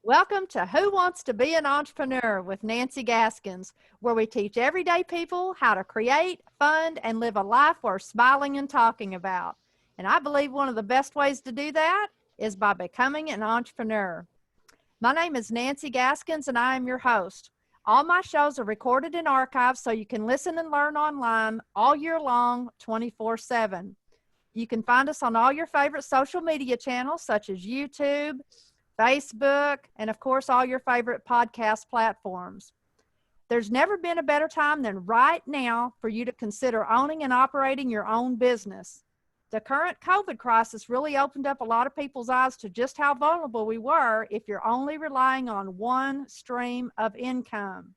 Welcome to Who Wants to Be an Entrepreneur with Nancy Gaskins, where we teach everyday people how to create, fund, and live a life worth smiling and talking about. And I believe one of the best ways to do that is by becoming an entrepreneur. My name is Nancy Gaskins, and I am your host. All my shows are recorded and archived so you can listen and learn online all year long, 24/7. You can find us on all your favorite social media channels such as YouTube, Facebook, and of course, all your favorite podcast platforms. There's never been a better time than right now for you to consider owning and operating your own business. The current COVID crisis really opened up a lot of people's eyes to just how vulnerable we were if you're only relying on one stream of income.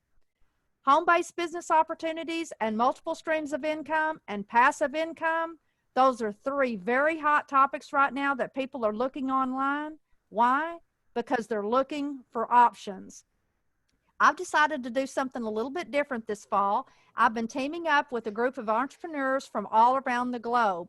Home-based business opportunities and multiple streams of income and passive income, those are three very hot topics right now that people are looking online. Why? Because they're looking for options. I've decided to do something a little bit different this fall. I've been teaming up with a group of entrepreneurs from all around the globe.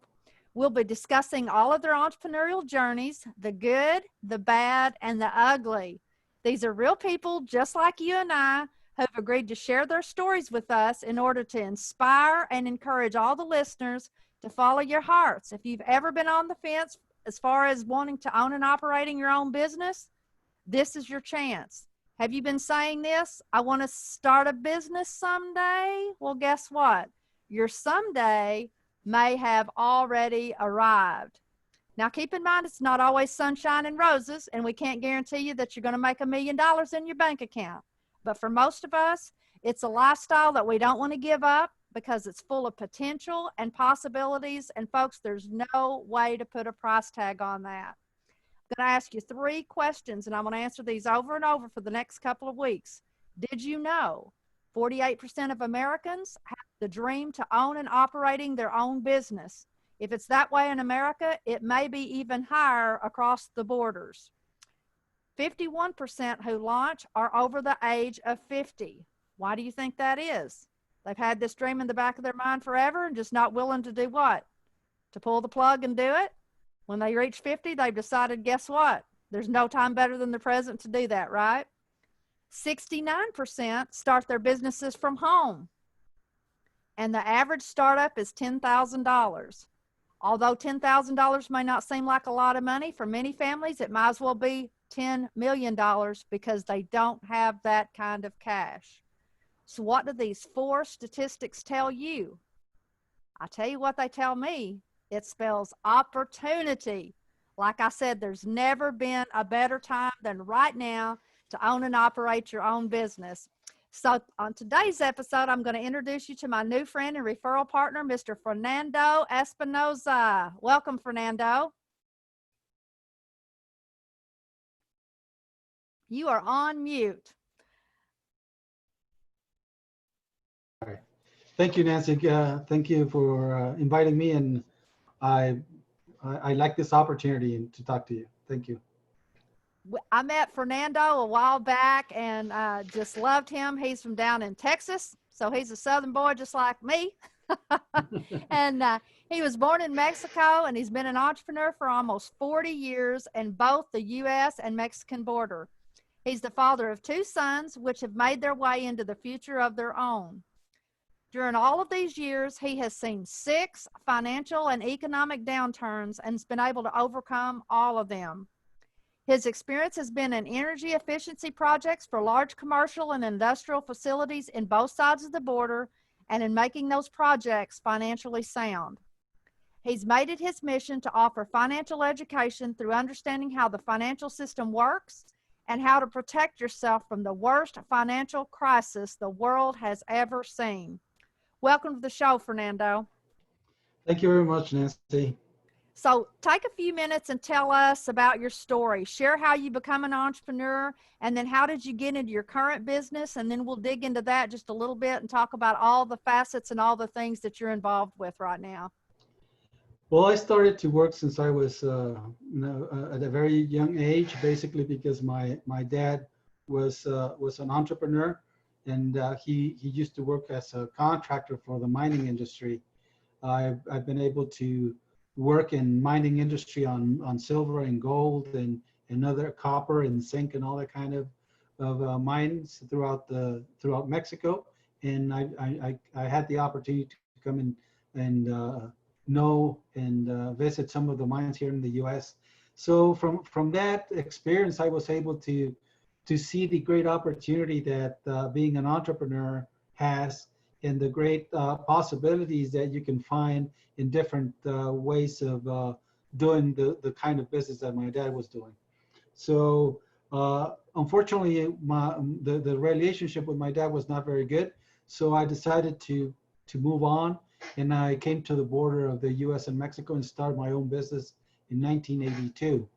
We'll be discussing all of their entrepreneurial journeys, the good, the bad, and the ugly. These are real people just like you and I who have agreed to share their stories with us in order to inspire and encourage all the listeners to follow your hearts. If you've ever been on the fence as far as wanting to own and operating your own business, this is your chance. Have you been saying this? I want to start a business someday. Well, guess what? Your someday may have already arrived. Now, keep in mind, it's not always sunshine and roses, and we can't guarantee you that you're going to make $1 million in your bank account. But for most of us, it's a lifestyle that we don't want to give up because it's full of potential and possibilities. And folks, there's no way to put a price tag on that. I'm going to ask you 3 questions, and I'm going to answer these over and over for the next couple of weeks. Did you know 48% of Americans have the dream to own and operating their own business? If it's that way in America, it may be even higher across the borders. 51% who launch are over the age of 50. Why do you think that is? They've had this dream in the back of their mind forever and just not willing to do what? To pull the plug and do it? When they reach 50, they've decided, guess what? There's no time better than the present to do that, right? 69% start their businesses from home. And the average startup is $10,000. Although $10,000 may not seem like a lot of money, for many families, it might as well be $10 million because they don't have that kind of cash. So what do these 4 statistics tell you? I tell you what they tell me. It spells opportunity. Like I said, there's never been a better time than right now to own and operate your own business. So on today's episode, I'm going to introduce you to my new friend and referral partner, Mr. Fernando Espinosa. Welcome, Fernando. You are on mute. All right. Thank you, Nancy. Thank you for inviting me, and I like this opportunity to talk to you. Thank you. I met Fernando a while back and just loved him. He's from down in Texas, so he's a Southern boy just like me. And he was born in Mexico, and he's been an entrepreneur for almost 40 years in both the U.S. and Mexican border. He's the father of 2 sons, which have made their way into the future of their own. During all of these years, he has seen 6 financial and economic downturns and has been able to overcome all of them. His experience has been in energy efficiency projects for large commercial and industrial facilities in both sides of the border and in making those projects financially sound. He's made it his mission to offer financial education through understanding how the financial system works and how to protect yourself from the worst financial crisis the world has ever seen. Welcome to the show, Fernando. Thank you very much, Nancy. So take a few minutes and tell us about your story. Share how you become an entrepreneur, and then how did you get into your current business, and then we'll dig into that just a little bit and talk about all the facets and all the things that you're involved with right now. Well, I started to work since I was at a very young age, basically because my dad was an entrepreneur, and he used to work as a contractor for the mining industry. I've been able to work in mining industry on silver and gold and and other copper and zinc and all that kind of mines throughout Mexico. And I had the opportunity to come in and know and visit some of the mines here in the U.S. So from that experience, I was able to see the great opportunity that being an entrepreneur has, and the great possibilities that you can find in different ways of doing the kind of business that my dad was doing. So unfortunately, the relationship with my dad was not very good. So I decided to move on, and I came to the border of the U.S. and Mexico and started my own business in 1982,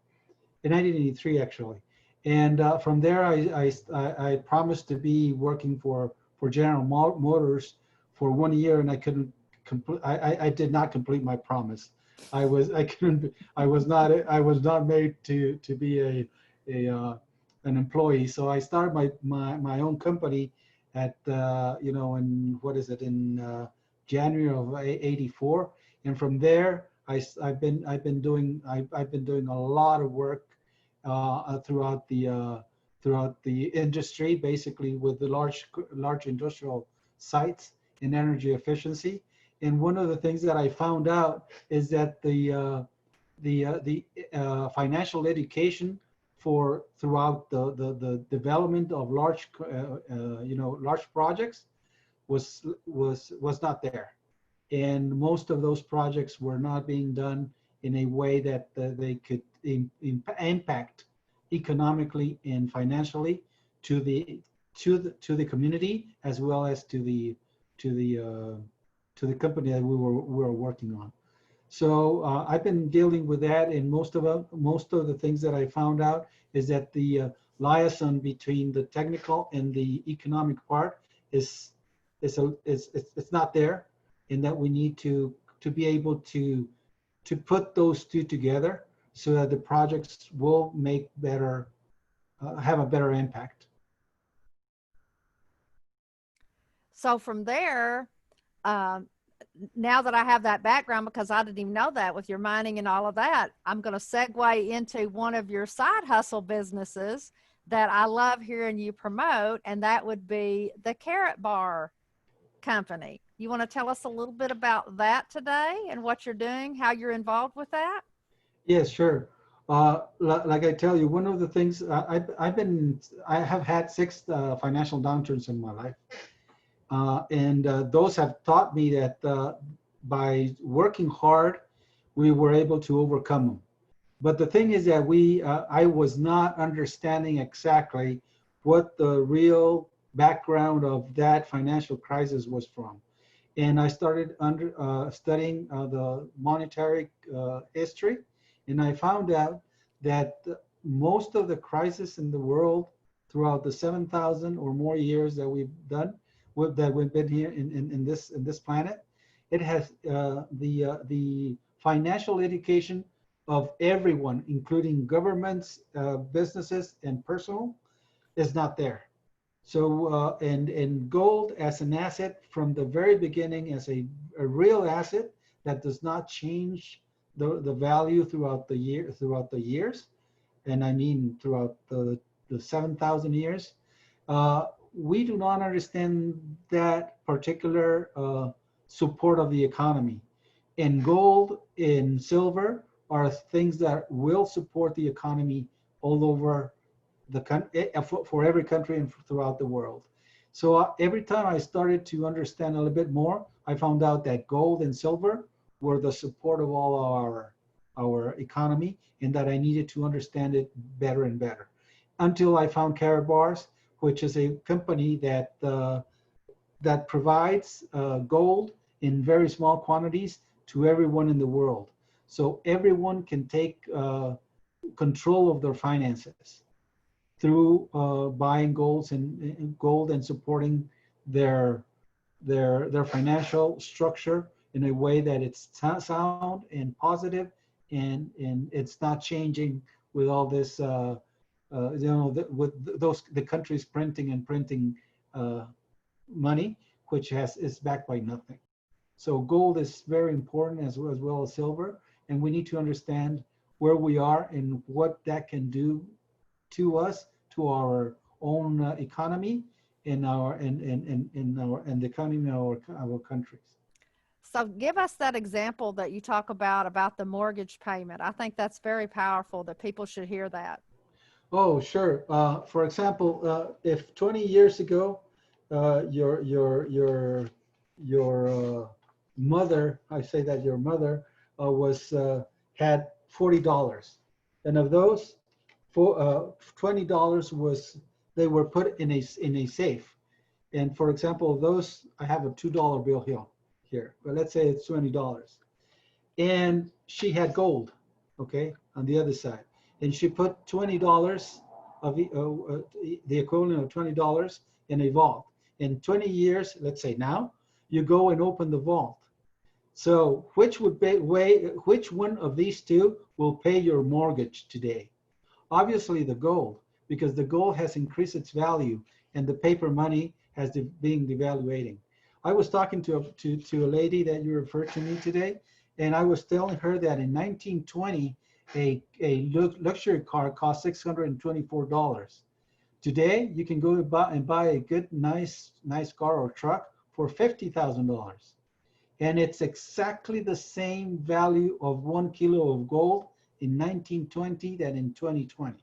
in 1983 actually. And from there, I promised to be working for General Motors for 1 year, and I couldn't complete. I did not complete my promise. I couldn't. I was not made to be an employee. So I started my own company at in what is it, in January of '84, and from there I've been doing a lot of work throughout the industry, basically with the large industrial sites in energy efficiency. And one of the things that I found out is that the financial education for throughout the development of large projects was not there, and most of those projects were not being done in a way that they could impact economically and financially to the community, as well as to the company that we were working on. So I've been dealing with that, and most of the things that I found out is that the liaison between the technical and the economic part is it's not there, and that we need to be able to put those two together so that the projects will make better, have a better impact. So from there, um, now that I have that background, because I didn't even know that with your mining and all of that, I'm going to segue into one of your side hustle businesses that I love hearing you promote, and that would be the Carrot Bar Company. You want to tell us a little bit about that today and what you're doing, how you're involved with that? Yes, sure. Like I tell you, one of the things I have had 6 financial downturns in my life. And those have taught me that by working hard, we were able to overcome them. But the thing is that I was not understanding exactly what the real background of that financial crisis was from. And I started studying the monetary history, and I found out that most of the crises in the world throughout the 7,000 or more years that we've been here in this planet, it has the financial education of everyone, including governments, businesses, and personal, is not there. So and gold as an asset from the very beginning, as a real asset that does not change the value throughout the years, and I mean throughout the 7,000 years. We do not understand that particular support of the economy. And gold and silver are things that will support the economy all over the country, for every country and throughout the world. So every time I started to understand a little bit more, I found out that gold and silver were the support of all our economy, and that I needed to understand it better and better, until I found Carrot Bars, which is a company that provides gold in very small quantities to everyone in the world. So everyone can take control of their finances through buying gold and supporting their financial structure in a way that it's sound and positive, and it's not changing with all this with the countries printing money, which is backed by nothing. So gold is very important, as well as silver, and we need to understand where we are and what that can do to us, to our own economy, in our in the economy of our countries. So give us that example that you talk about the mortgage payment. I think that's very powerful that people should hear that. Oh, sure. For example, if 20 years ago, your mother, I say that your mother was had $40, and of those, $20 was they were put in a safe. And for example, those I have a $2 bill here, but let's say it's $20, and she had gold, okay, on the other side, and she put $20 of the equivalent of $20 in a vault. In 20 years, let's say now, you go and open the vault. So which one of these two will pay your mortgage today? Obviously the gold, because the gold has increased its value and the paper money has been devaluating. I was talking to a lady that you referred to me today, and I was telling her that in 1920, a luxury car cost $624. Today, you can go and buy a good, nice car or truck for $50,000. And it's exactly the same value of 1 kilo of gold in 1920 than in 2020.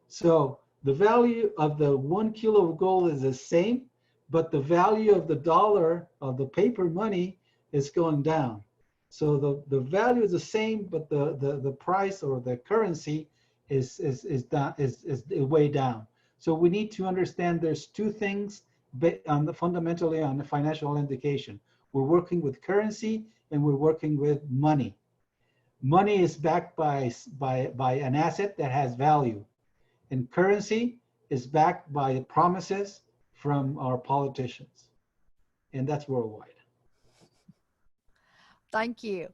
So the value of the 1 kilo of gold is the same, but the value of the dollar of the paper money is going down. So the value is the same, but the price or the currency is way down. So we need to understand there's two things fundamentally on the financial indication. We're working with currency and we're working with money. Money is backed by an asset that has value, and currency is backed by promises from our politicians, and that's worldwide. Thank you.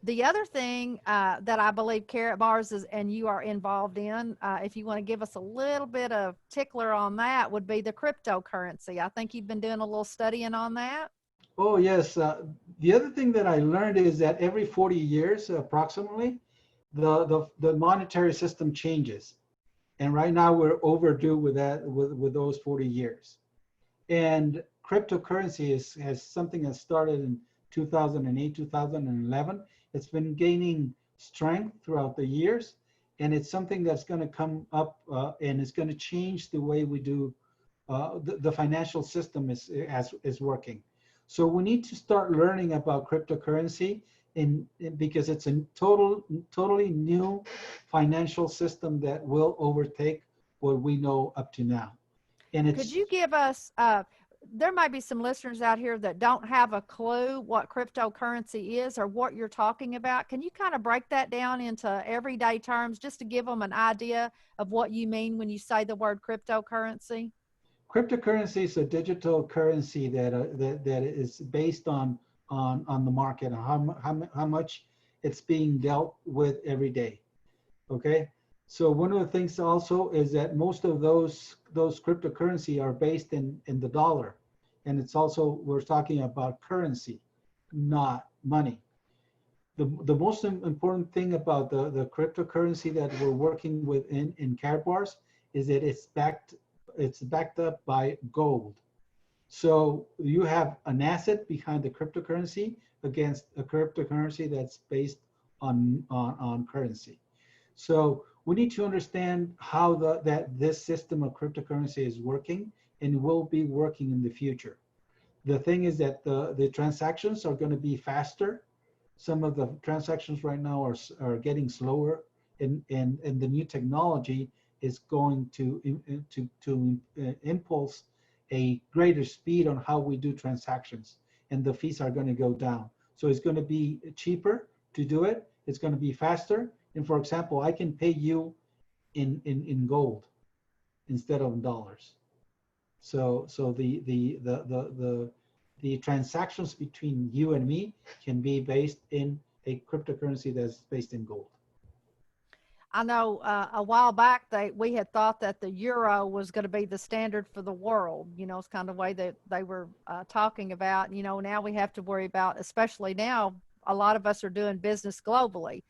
The other thing that I believe Carrot Bars is, and you are involved in, if you want to give us a little bit of tickler on that, would be the cryptocurrency. I think you've been doing a little studying on that. Oh, yes. The other thing that I learned is that every 40 years, approximately, the monetary system changes. And right now we're overdue with that, with those 40 years. And cryptocurrency has something that started in 2008, 2011. It's been gaining strength throughout the years, and it's something that's going to come up and it's going to change the way we do the financial system is working. So we need to start learning about cryptocurrency because it's a totally new financial system that will overtake what we know up to now. And it's, could you give us, there might be some listeners out here that don't have a clue what cryptocurrency is or what you're talking about. Can you kind of break that down into everyday terms just to give them an idea of what you mean when you say the word cryptocurrency? Cryptocurrency is a digital currency that is based on the market, and how much it's being dealt with every day. Okay, so one of the things also is that most of those cryptocurrency are based in the dollar, and it's also, we're talking about currency, not money. The most important thing about the cryptocurrency that we're working with in Carrot Bars is that it's backed up by gold. So you have an asset behind the cryptocurrency against a cryptocurrency that's based on currency. So we need to understand how this system of cryptocurrency is working and will be working in the future. The thing is that the transactions are going to be faster. Some of the transactions right now are getting slower, and the new technology is going to impulse a greater speed on how we do transactions, and the fees are going to go down. So it's going to be cheaper to do it. It's going to be faster. And for example, I can pay you in gold instead of dollars. So the transactions between you and me can be based in a cryptocurrency that's based in gold. I know a while back we had thought that the euro was going to be the standard for the world. You know, it's kind of the way that they were talking about. You know, now we have to worry about, especially now, a lot of us are doing business globally.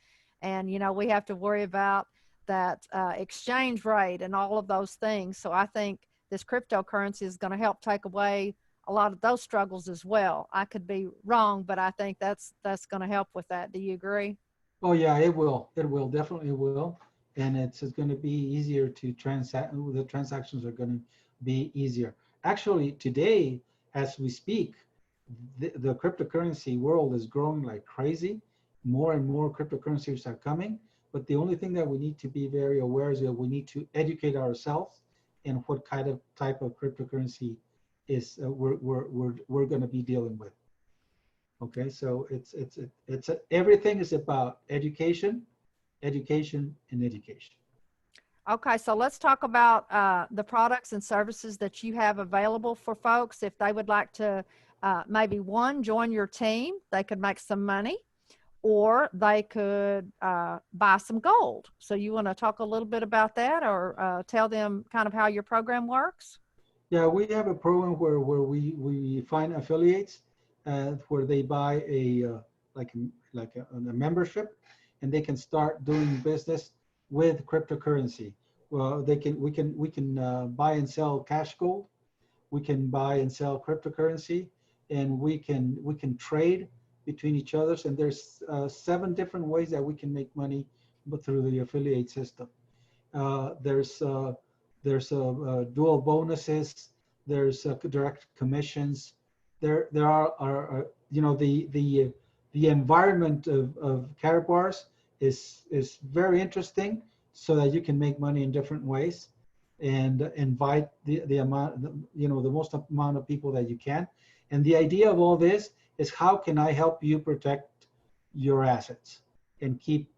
And, we have to worry about that exchange rate and all of those things. So I think this cryptocurrency is going to help take away a lot of those struggles as well. I could be wrong, but I think that's going to help with that. Do you agree? Oh yeah, it will. It will, definitely will. And it's going to be easier to transact. The transactions are going to be easier. Actually, today, as we speak, the cryptocurrency world is growing like crazy. More and more cryptocurrencies are coming. But the only thing that we need to be very aware is that we need to educate ourselves in what kind of type of cryptocurrency is we're going to be dealing with. Okay, so it's everything is about education, education, and education. Okay, so let's talk about the products and services that you have available for folks if they would like to maybe one, join your team. They could make some money, or they could buy some gold. So you want to talk a little bit about that, or tell them kind of how your program works? Yeah, we have a program where we find affiliates where they buy a membership, and they can start doing business with cryptocurrency. Well, we can buy and sell cash gold, we can buy and sell cryptocurrency, and we can trade between each others. And there's 7 different ways that we can make money, but through the affiliate system. There's dual bonuses. There's direct commissions. There are the environment of Karatbars is very interesting, so that you can make money in different ways and invite the amount, the most amount of people that you can. And the idea of all this is, how can I help you protect your assets and keep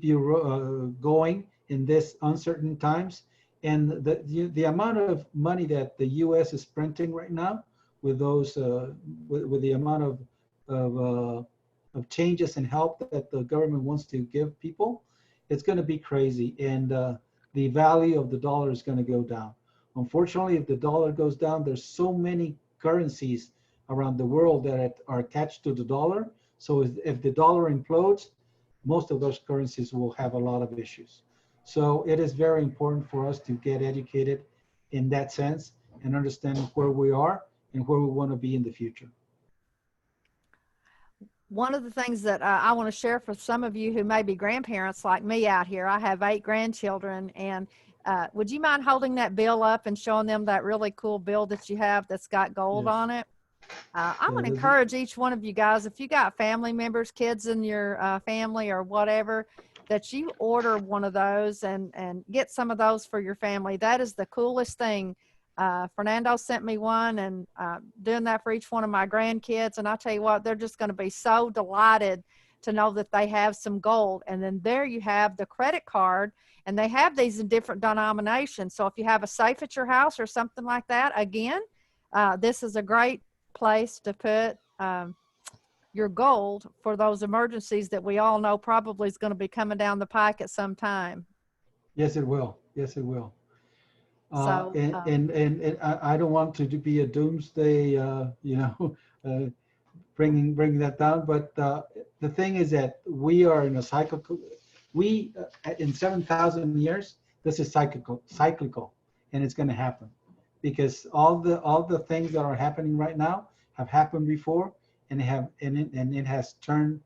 you going in this uncertain times. And the amount of money that the U.S. is printing right now, with those with the amount of changes and help that the government wants to give people, it's going to be crazy. And the value of the dollar is going to go down. Unfortunately, if the dollar goes down, there's so many currencies around the world that are attached to the dollar. So if the dollar implodes, most of those currencies will have a lot of issues. So it is very important for us to get educated in that sense and understand where we are and where we want to be in the future. One of the things that I want to share for some of you who may be grandparents like me out here, I have 8 grandchildren, and would you mind holding that bill up and showing them that really cool bill that you have that's got gold Yes. on it? I'm Yeah, going to encourage each one of you guys, if you got family members, kids in your family or whatever, that you order one of those and get some of those for your family. That is the coolest thing. Fernando sent me one, and doing that for each one of my grandkids. And I tell you what, they're just going to be so delighted to know that they have some gold. And then there you have the credit card, and they have these in different denominations. So if you have a safe at your house or something like that, again, this is a great place to put your gold for those emergencies that we all know probably is going to be coming down the pike at some time. yes, it will. Yes, it will. So And I don't want to be a doomsday, bringing that down. But the thing is that we are in a cyclical. We in 7,000 years, this is cyclical, and it's going to happen, because all the things that are happening right now have happened before, and it has turned,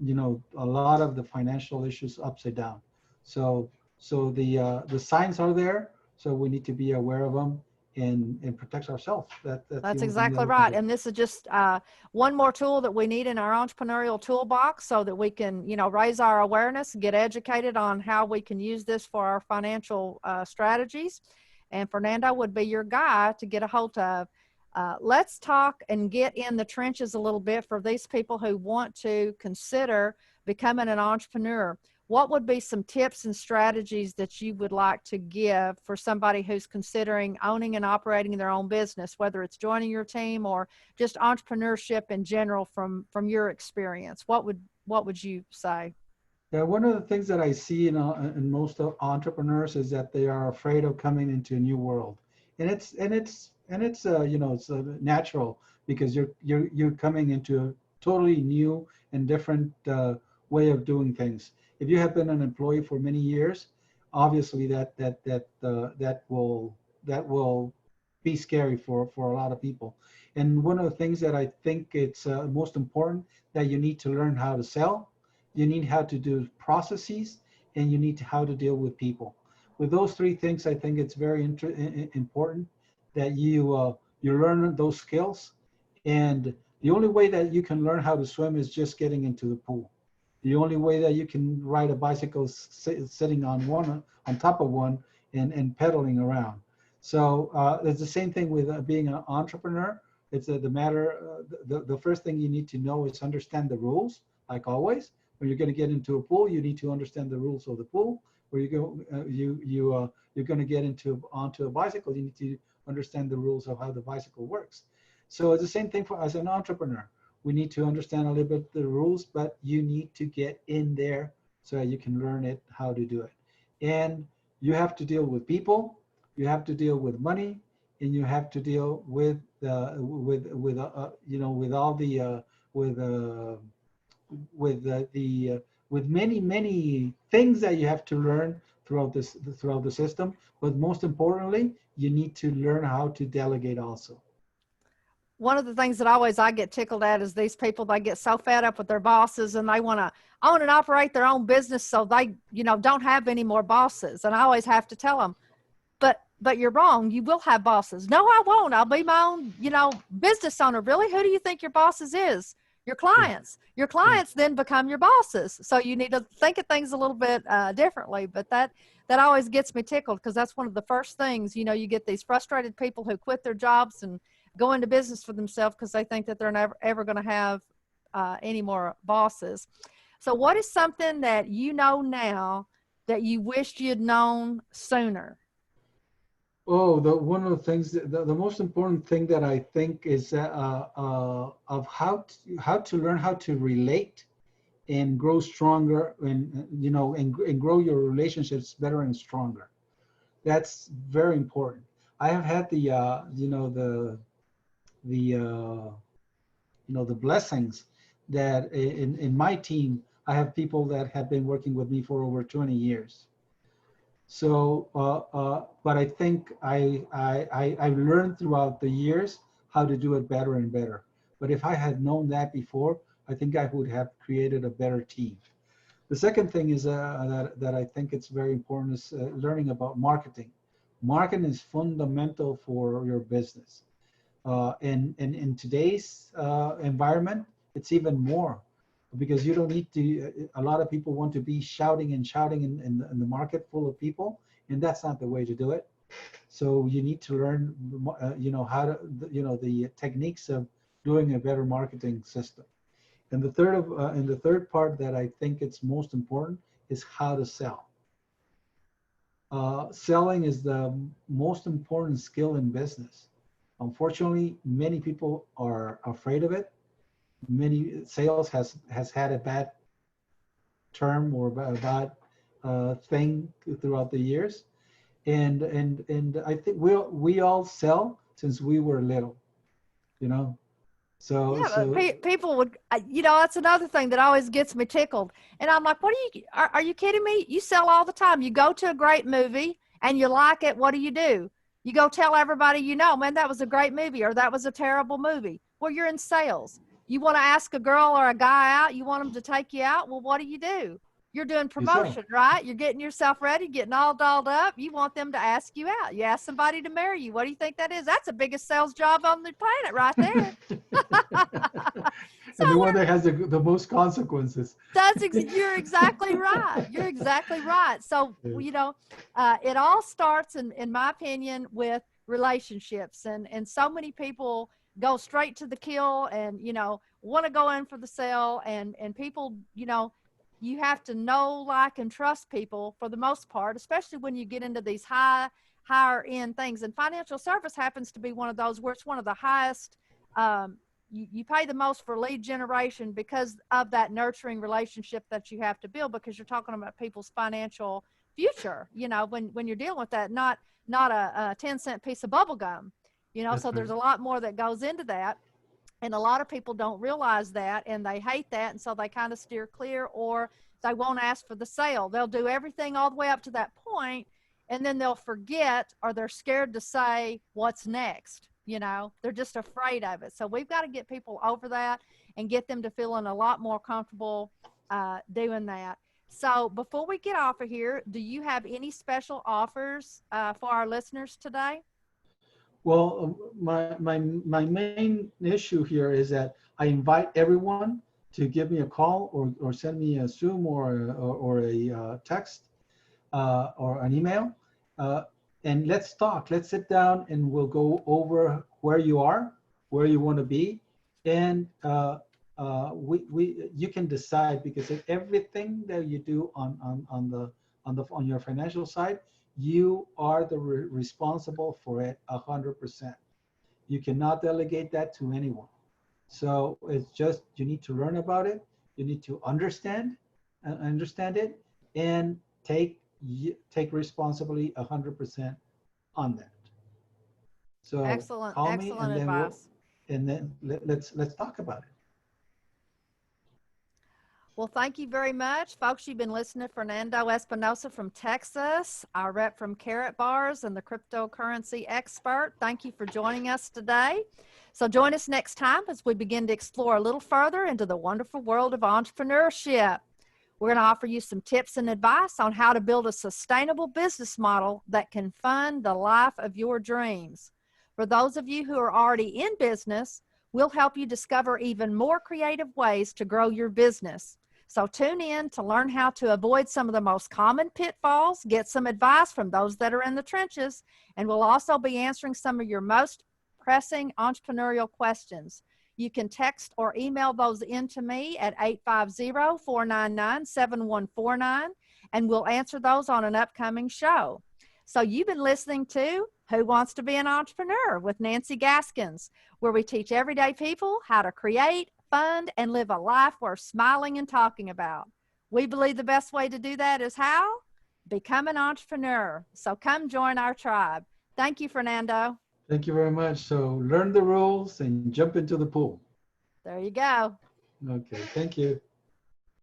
a lot of the financial issues upside down. So the signs are there. So we need to be aware of them and protect ourselves. that's exactly right. And this is just one more tool that we need in our entrepreneurial toolbox, so that we can, raise our awareness, get educated on how we can use this for our financial strategies. And Fernando would be your guy to get a hold of. Let's talk and get in the trenches a little bit for these people who want to consider becoming an entrepreneur. What would be some tips and strategies that you would like to give for somebody who's considering owning and operating their own business, whether it's joining your team or just entrepreneurship in general from your experience? What would you say? Yeah, one of the things that I see in most of entrepreneurs is that they are afraid of coming into a new world, and it's it's natural, because you're coming into a totally new and different way of doing things. If you have been an employee for many years, obviously that will be scary for a lot of people. And one of the things that I think it's most important, that you need to learn how to sell, you need how to do processes, and you need how to deal with people. With those three things, I think it's very important that you learn those skills. And the only way that you can learn how to swim is just getting into the pool. The only way that you can ride a bicycle is sitting on top of one and pedaling around. So it's the same thing with being an entrepreneur. It's the matter. The first thing you need to know is understand the rules. Like always, when you're going to get into a pool, you need to understand the rules of the pool. Where you go, you're going to get onto a bicycle. You need to understand the rules of how the bicycle works. So it's the same thing for as an entrepreneur. We need to understand a little bit the rules, but you need to get in there so that you can learn it how to do it. And you have to deal with people, you have to deal with money, and you have to deal with with all the with many things that you have to learn throughout the system. But most importantly, you need to learn how to delegate also. One of the things that I get tickled at is these people, they get so fed up with their bosses and they want to own and operate their own business so they, don't have any more bosses. And I always have to tell them, but you're wrong. You will have bosses. No, I won't. I'll be my own, business owner. Really? Who do you think your bosses is? Your clients. Your clients then become your bosses. So you need to think of things a little bit differently. But that always gets me tickled, because that's one of the first things, you get these frustrated people who quit their jobs and go into business for themselves because they think that they're never ever going to have any more bosses. So what is something that you know now that you wished you'd known sooner? Oh, one of the things, the most important thing that I think is of how to learn how to relate and grow stronger, and grow your relationships better and stronger. That's very important. I have had the blessings that in my team, I have people that have been working with me for over 20 years. So, but I think I learned throughout the years how to do it better and better. But if I had known that before, I think I would have created a better team. The second thing is that I think it's very important is learning about marketing. Marketing is fundamental for your business. And in today's environment, it's even more, because you don't need to, a lot of people want to be shouting and shouting in the market full of people, and that's not the way to do it. So you need to learn, how to, the techniques of doing a better marketing system. And the third part that I think it's most important is how to sell. Selling is the most important skill in business. Unfortunately, many people are afraid of it. Many sales has had a bad term or a bad thing throughout the years, and I think we all sell since we were little, you know. So Yeah, but people would, that's another thing that always gets me tickled. And I'm like, are you kidding me? You sell all the time. You go to a great movie and you like it. What do? You go tell everybody, man, that was a great movie, or that was a terrible movie. Well, you're in sales. You want to ask a girl or a guy out, you want them to take you out. Well, what do? You're doing you sell. promotion, right? You're getting yourself ready, getting all dolled up. You want them to ask you out. You ask somebody to marry you. What do you think that is? That's the biggest sales job on the planet right there. So And the one that has the most consequences. you're exactly right. You're exactly right. So, it all starts, in my opinion, with relationships. And so many people go straight to the kill and, want to go in for the sale. And people, you have to know, like, and trust people for the most part, especially when you get into these higher end things. And financial service happens to be one of those where it's one of the highest, you pay the most for lead generation because of that nurturing relationship that you have to build, because you're talking about people's financial future, when you're dealing with that, not a 10-cent piece of bubble gum, That's so right. there's a lot more that goes into that. And a lot of people don't realize that, and they hate that, and so they kind of steer clear, or they won't ask for the sale. They'll do everything all the way up to that point, and then they'll forget, or they're scared to say what's next. You know, they're just afraid of it. So we've got to get people over that and get them to feeling a lot more comfortable doing that. So before we get off of here, do you have any special offers for our listeners today? Well, my main issue here is that I invite everyone to give me a call or send me a Zoom or a text or an email, and let's talk. Let's sit down and we'll go over where you are, where you want to be, and you can decide, because if everything that you do on your financial side, you are the responsible for it 100%. You cannot delegate that to anyone. So it's just, you need to learn about it. You need to understand it, and take responsibility 100% on that. So Excellent, call me, excellent and then advice. let's talk about it. Well, thank you very much. Folks, you've been listening to Fernando Espinosa from Texas, our rep from Carrot Bars and the cryptocurrency expert. Thank you for joining us today. So join us next time as we begin to explore a little further into the wonderful world of entrepreneurship. We're going to offer you some tips and advice on how to build a sustainable business model that can fund the life of your dreams. For those of you who are already in business, we'll help you discover even more creative ways to grow your business. So tune in to learn how to avoid some of the most common pitfalls, get some advice from those that are in the trenches, and we'll also be answering some of your most pressing entrepreneurial questions. You can text or email those in to me at 850-499-7149, and we'll answer those on an upcoming show. So you've been listening to Who Wants to Be an Entrepreneur with Nancy Gaskins, where we teach everyday people how to create, fund, and live a life worth smiling and talking about. We believe the best way to do that is how? Become an entrepreneur. So come join our tribe. Thank you, Fernando. Thank you very much. So learn the rules and jump into the pool. There you go. Okay, thank you.